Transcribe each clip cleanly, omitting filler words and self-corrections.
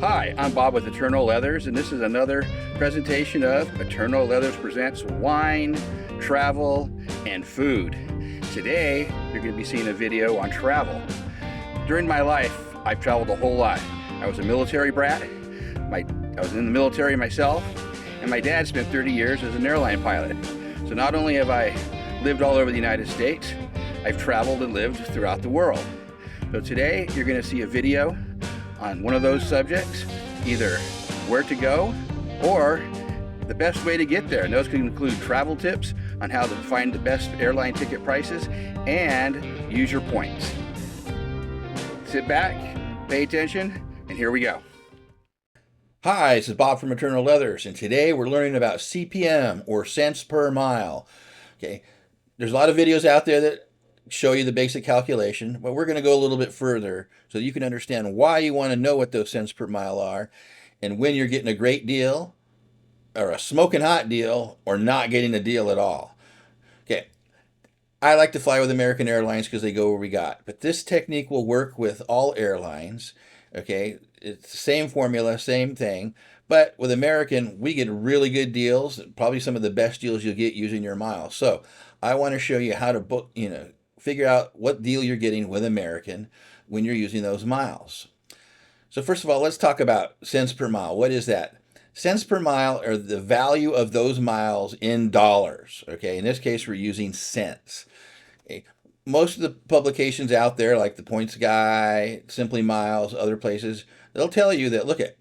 Hi, I'm Bob with Eterno Leathers, and this is another presentation of Eterno Leathers Presents Wine, Travel, and Food. Today, you're going to be seeing a video on travel. During my life, I've traveled a whole lot. I was a military brat. I was in the military myself, and my dad spent 30 years as an airline pilot. So not only have I lived all over the United States, I've traveled and lived throughout the world. So today, you're going to see a video on one of those subjects, either where to go or the best way to get there. And those can include travel tips on how to find the best airline ticket prices and use your points. Sit back, pay attention, and here we go. Hi, this is Bob from Eterno Leathers, and today we're learning about CPM, or cents per mile. Okay, there's a lot of videos out there that show you the basic calculation, but we're going to go a little bit further so you can understand why you want to know what those cents per mile are and when you're getting a great deal or a smoking hot deal or not getting a deal at all. Okay, I like to fly with American Airlines because they go where we got, but this technique will work with all airlines. Okay, it's the same formula, same thing, but with American, we get really good deals, probably some of the best deals you'll get using your miles. So I want to show you how to book, figure out what deal you're getting with American when you're using those miles. So first of all, let's talk about cents per mile. What is that? Cents per mile are the value of those miles in dollars. Okay, in this case, we're using cents. Okay. Most of the publications out there, like the Points Guy, Simply Miles, other places, they'll tell you that,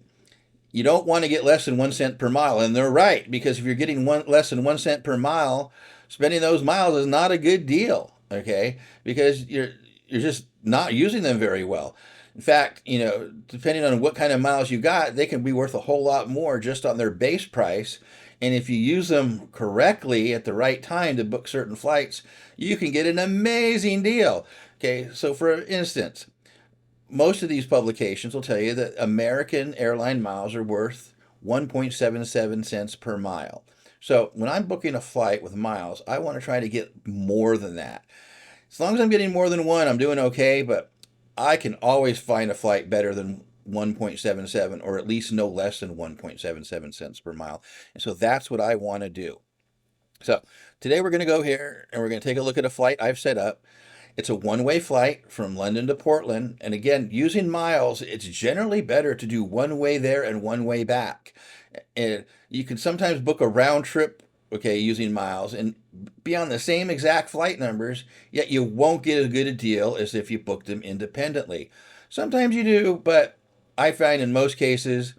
you don't want to get less than 1 cent per mile. And they're right, because if you're getting less than 1 cent per mile, spending those miles is not a good deal. Okay, because you're just not using them very well. In fact, depending on what kind of miles you got, they can be worth a whole lot more just on their base price. And if you use them correctly at the right time to book certain flights, you can get an amazing deal. Okay, so for instance, most of these publications will tell you that American airline miles are worth 1.77 cents per mile. So when I'm booking a flight with miles, I want to try to get more than that. As long as I'm getting more than one, I'm doing okay, but I can always find a flight better than 1.77, or at least no less than 1.77 cents per mile. And so that's what I want to do. So today we're going to go here and we're going to take a look at a flight I've set up. It's a one-way flight from London to Portland. And again, using miles, it's generally better to do one way there and one way back. And you can sometimes book a round trip, using miles and be on the same exact flight numbers, yet you won't get as good a deal as if you booked them independently. Sometimes you do, but I find in most cases,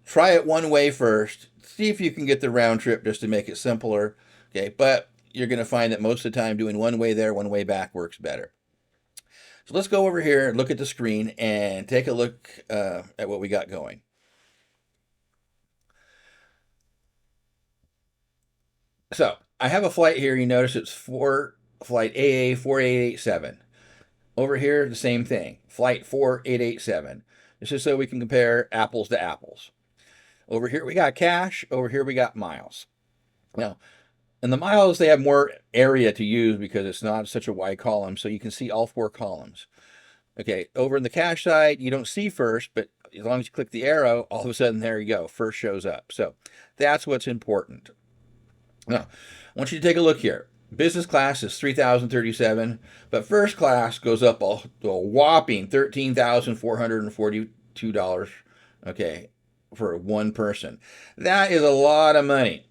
try it one way first, see if you can get the round trip just to make it simpler. Okay, but you're going to find that most of the time doing one way there, one way back works better. So let's go over here and look at the screen and take a look at what we got going. So I have a flight here. You notice it's flight AA 4887. Over here, the same thing, flight 4887. This is so we can compare apples to apples. Over here we got cash. Over here we got miles. Now, in the miles, they have more area to use because it's not such a wide column, so you can see all 4 columns. Okay, over in the cash side, you don't see first, but as long as you click the arrow, all of a sudden, there you go, first shows up. So that's what's important. Now, I want you to take a look here. Business class is $3,037, but first class goes up a whopping $13,442, okay, for one person. That is a lot of money.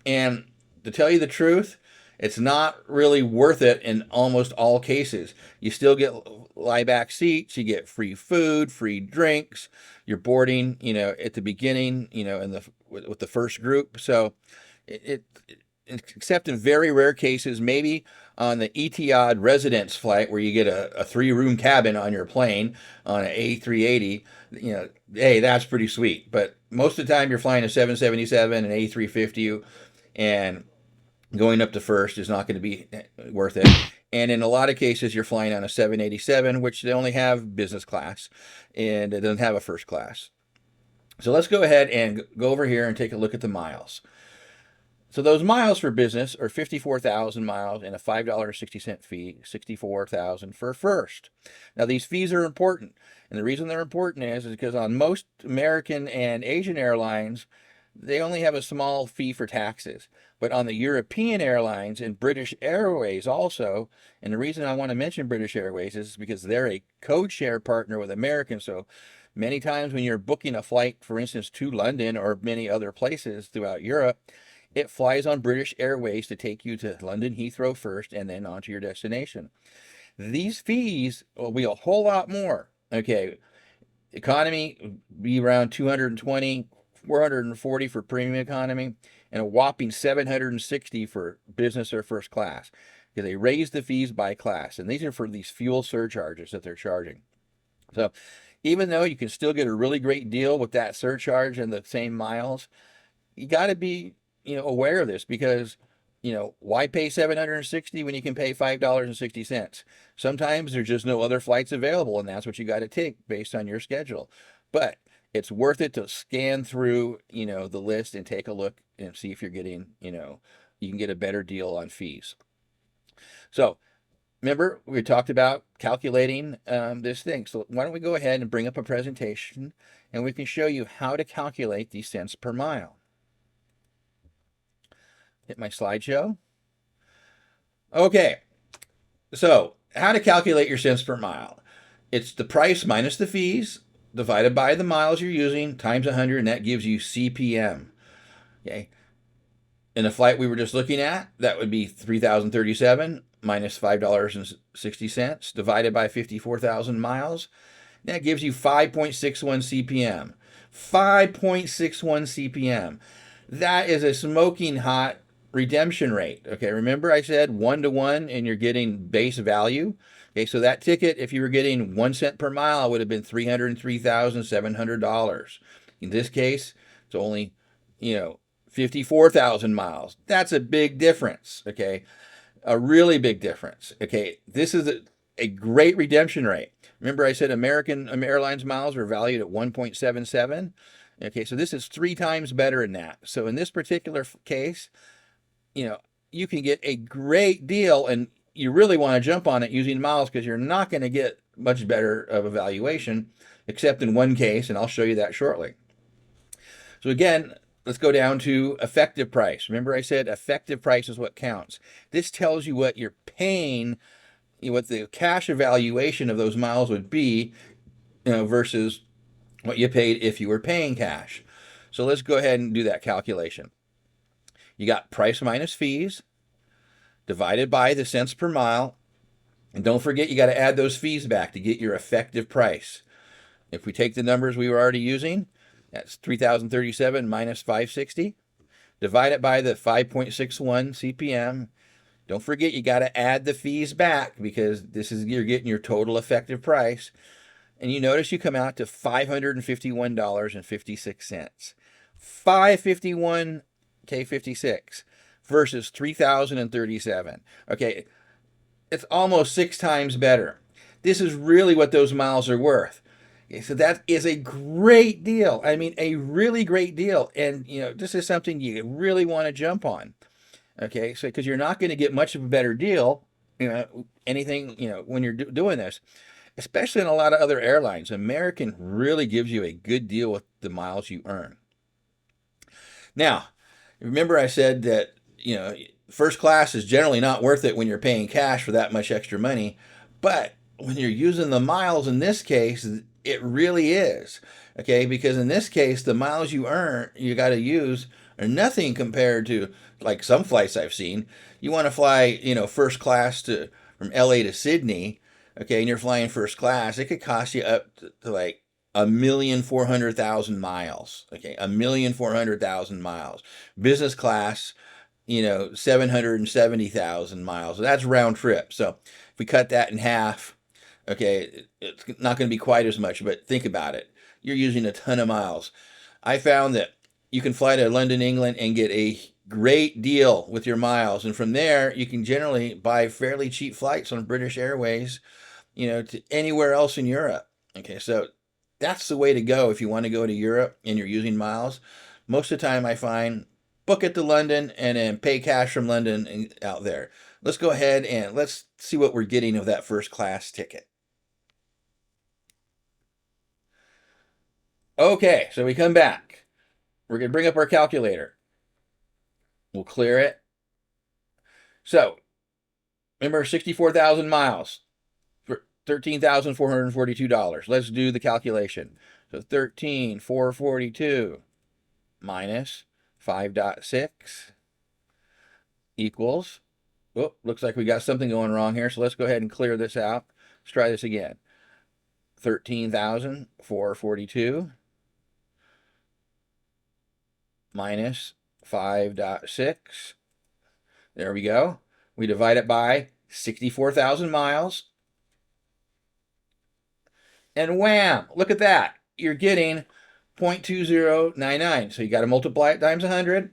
And to tell you the truth, it's not really worth it in almost all cases. You still get lie back seats, you get free food, free drinks, you're boarding, at the beginning, with the first group. So except in very rare cases, maybe on the Etihad residence flight where you get a 3-room cabin on your plane on an A380, hey, that's pretty sweet. But most of the time you're flying a 777 and A350, and going up to first is not going to be worth it. And in a lot of cases, you're flying on a 787, which they only have business class, and it doesn't have a first class. So let's go ahead and go over here and take a look at the miles. So those miles for business are 54,000 miles and a $5.60 fee, 64,000 for first. Now these fees are important. And the reason they're important is because on most American and Asian airlines, they only have a small fee for taxes. But on the European airlines and British Airways also, and the reason I want to mention British Airways is because they're a code share partner with American. So many times when you're booking a flight, for instance, to London or many other places throughout Europe, it flies on British Airways to take you to London Heathrow first and then on to your destination. These fees will be a whole lot more. Okay, economy be around 220, 440 for premium economy, and a whopping 760 for business or first class. Because they raise the fees by class, and these are for these fuel surcharges that they're charging. So even though you can still get a really great deal with that surcharge and the same miles, you got to be, aware of this because, why pay 760 when you can pay $5.60? Sometimes there's just no other flights available, and that's what you got to take based on your schedule. But it's worth it to scan through, the list and take a look and see if you're getting, you can get a better deal on fees. So remember, we talked about calculating this thing. So why don't we go ahead and bring up a presentation and we can show you how to calculate these cents per mile. Hit my slideshow. Okay, so how to calculate your cents per mile. It's the price minus the fees divided by the miles you're using times 100, and that gives you CPM. Okay, in the flight we were just looking at, that would be 3,037 minus $5.60 divided by 54,000 miles. That gives you 5.61 CPM. 5.61 CPM. That is a smoking hot redemption rate. Okay, remember I said 1-to-1 and you're getting base value. Okay, so that ticket, if you were getting 1 cent per mile, would have been $303,700. In this case, it's only, 54,000 miles. That's a big difference. Okay, a really big difference. Okay, this is a great redemption rate. Remember I said American Airlines miles are valued at 1.77. Okay, so this is 3 times better than that. So in this particular case, you can get a great deal, and you really want to jump on it using miles because you're not going to get much better of a valuation, except in one case, and I'll show you that shortly. So again, let's go down to effective price. Remember I said effective price is what counts. This tells you what you're paying, what the cash evaluation of those miles would be, versus what you paid if you were paying cash. So let's go ahead and do that calculation. You got price minus fees divided by the cents per mile. And don't forget, you got to add those fees back to get your effective price. If we take the numbers we were already using, that's 3,037 minus 560. Divide it by the 5.61 CPM. Don't forget, you got to add the fees back because you're getting your total effective price. And you notice you come out to $551.56. $551.56 versus $3,037. Okay, it's almost 6 times better. This is really what those miles are worth. Okay, so that is a great deal. I mean, a really great deal. And, this is something you really want to jump on. Okay, so because you're not going to get much of a better deal, anything, when you're doing this, especially in a lot of other airlines. American really gives you a good deal with the miles you earn. Now, remember I said that, first class is generally not worth it when you're paying cash for that much extra money, but when you're using the miles in this case, it really is. Okay, because in this case, the miles you got to use are nothing compared to like some flights I've seen. You want to fly, first class from LA to Sydney, okay, and you're flying first class, it could cost you up to like 1,400,000 miles. Okay, 1,400,000 miles. Business class, 770,000 miles. That's round trip. So if we cut that in half, okay, it's not going to be quite as much, but think about it. You're using a ton of miles. I found that you can fly to London, England and get a great deal with your miles. And from there, you can generally buy fairly cheap flights on British Airways, to anywhere else in Europe. Okay, so that's the way to go if you want to go to Europe and you're using miles. Most of the time I find book it to London and then pay cash from London and out there. Let's go ahead and let's see what we're getting of that first class ticket. Okay, so we come back. We're going to bring up our calculator. We'll clear it. So remember, 64,000 miles for $13,442. Let's do the calculation. So 13,442 minus 5.6 equals, oh, looks like we got something going wrong here. So let's go ahead and clear this out. Let's try this again. 13,442 minus 5.6. There we go. We divide it by 64,000 miles. And wham, look at that. You're getting 0.2099. So you got to multiply it times 100.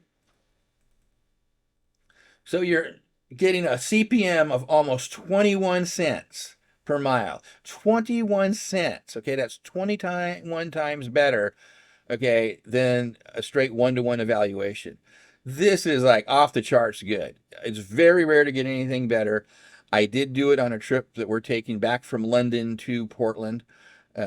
So you're getting a CPM of almost 21 cents per mile. 21 cents. Okay, that's 21 times better, okay, than a straight one-to-one evaluation. This is like off the charts good. It's very rare to get anything better. I did do it on a trip that we're taking back from London to Portland,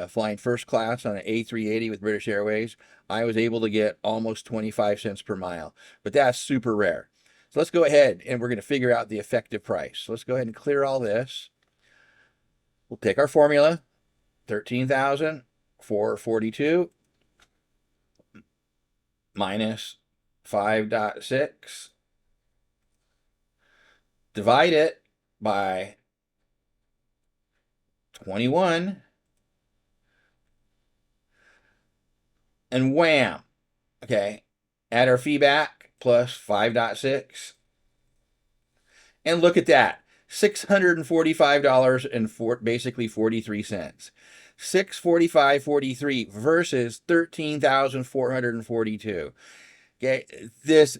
flying first class on an A380 with British Airways. I was able to get almost 25 cents per mile, but that's super rare. So let's go ahead and we're going to figure out the effective price. So let's go ahead and clear all this. We'll take our formula, 13,442 minus 5.6. Divide it by 21. And wham. Okay. Add our fee back plus 5.6. And look at that. $645 and basically 43 cents. $645.43 versus $13,442. Okay, this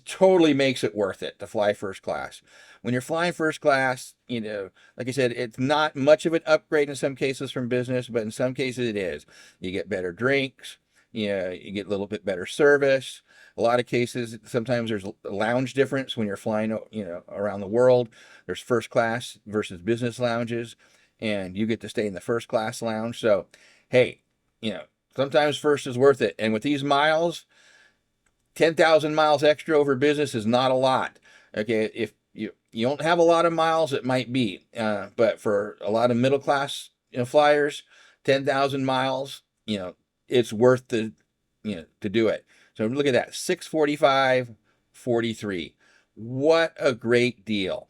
totally makes it worth it to fly first class. When you're flying first class, you know, like I said, it's not much of an upgrade in some cases from business, but in some cases it is. You get better drinks, you know, you get a little bit better service. A lot of cases, sometimes there's a lounge difference when you're flying, you know, around the world. There's first class versus business lounges, and you get to stay in the first class lounge. So, hey, you know, sometimes first is worth it. And with these miles, 10,000 miles extra over business is not a lot. Okay, if you don't have a lot of miles, it might be, but for a lot of middle class, you know, flyers, 10,000 miles, you know, it's worth the, you know, to do it. So look at that, 645.43. What a great deal.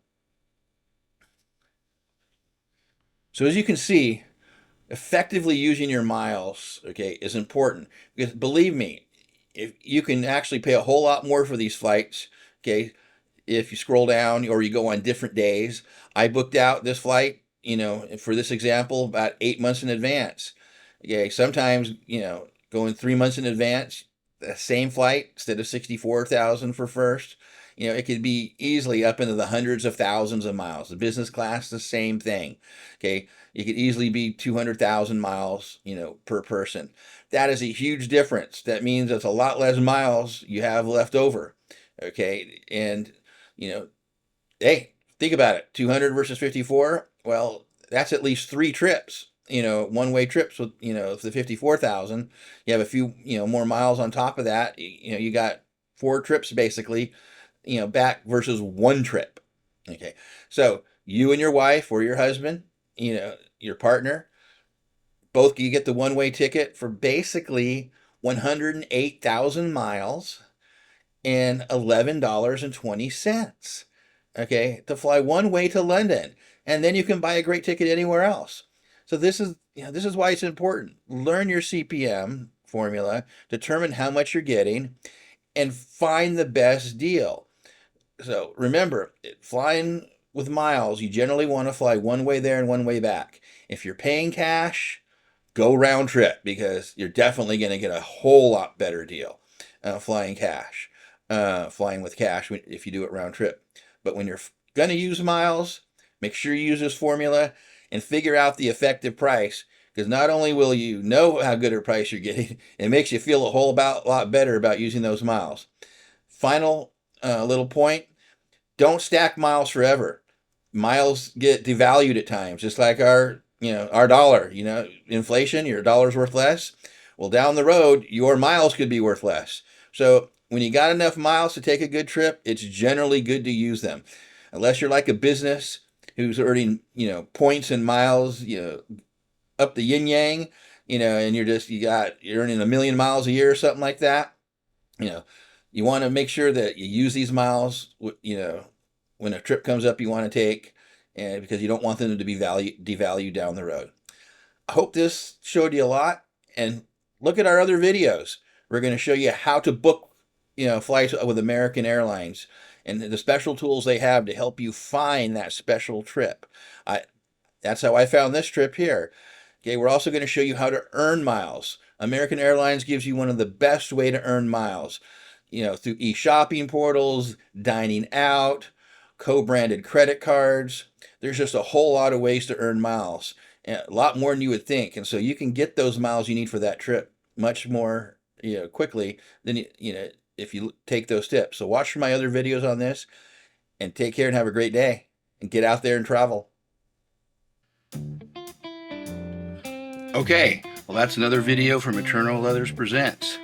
So as you can see, effectively using your miles, okay, is important, because believe me, if you can actually pay a whole lot more for these flights, okay, if you scroll down or you go on different days. I booked out this flight, you know, for this example, about 8 months in advance. Okay, sometimes, you know, going 3 months in advance, the same flight, instead of 64,000 for first, you know, it could be easily up into the hundreds of thousands of miles. The business class, the same thing. Okay, it could easily be 200,000 miles, you know, per person. That is a huge difference. That means it's a lot less miles you have left over. Okay, and you know, hey, think about it. 200 versus 54. Well, that's at least 3 trips. You know, one-way trips with, you know, the 54,000. You have a few, you know, more miles on top of that. You know, you got 4 trips basically, you know, back versus 1 trip. Okay, so you and your wife or your husband, you know, your partner, both you get the one-way ticket for basically 108,000 miles and $11.20. Okay, to fly one way to London, and then you can buy a great ticket anywhere else. So this is, you know, this is why it's important. Learn your CPM formula, determine how much you're getting, and find the best deal. So remember, flying with miles, you generally want to fly one way there and one way back. If you're paying cash, go round trip, because you're definitely going to get a whole lot better deal flying with cash if you do it round trip. But when you're going to use miles, make sure you use this formula and figure out the effective price, because not only will you know how good a price you're getting, it makes you feel a whole lot better about using those miles. Final little point, don't stack miles forever. Miles get devalued at times, just like our dollar, inflation, your dollar's worth less. Well, down the road, your miles could be worth less. So when you got enough miles to take a good trip, it's generally good to use them. Unless you're like a business who's earning, points and miles, up the yin yang, and you're earning 1,000,000 miles a year or something like that. You want to make sure that you use these miles, when a trip comes up you want to take, and because you don't want them to be devalued down the road. I hope this showed you a lot, and look at our other videos. We're going to show you how to book, flights with American Airlines and the special tools they have to help you find that special trip. That's how I found this trip here. Okay, we're also going to show you how to earn miles. American Airlines gives you one of the best way to earn miles, through e-shopping portals, dining out, co-branded credit cards. There's just a whole lot of ways to earn miles, and a lot more than you would think. And so you can get those miles you need for that trip much more, quickly than if you take those tips. So watch my other videos on this, and take care and have a great day, and get out there and travel. Okay, well, that's another video from Eterno Leathers Presents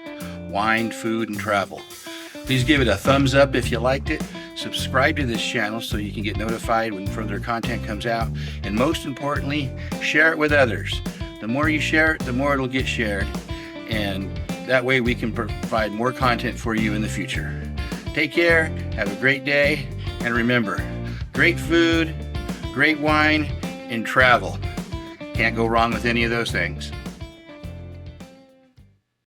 Wine, Food, and Travel. Please give it a thumbs up if you liked it. Subscribe to this channel so you can get notified when further content comes out. And most importantly, share it with others. The more you share it, the more it'll get shared. And that way we can provide more content for you in the future. Take care, have a great day, and remember, great food, great wine, and travel. Can't go wrong with any of those things.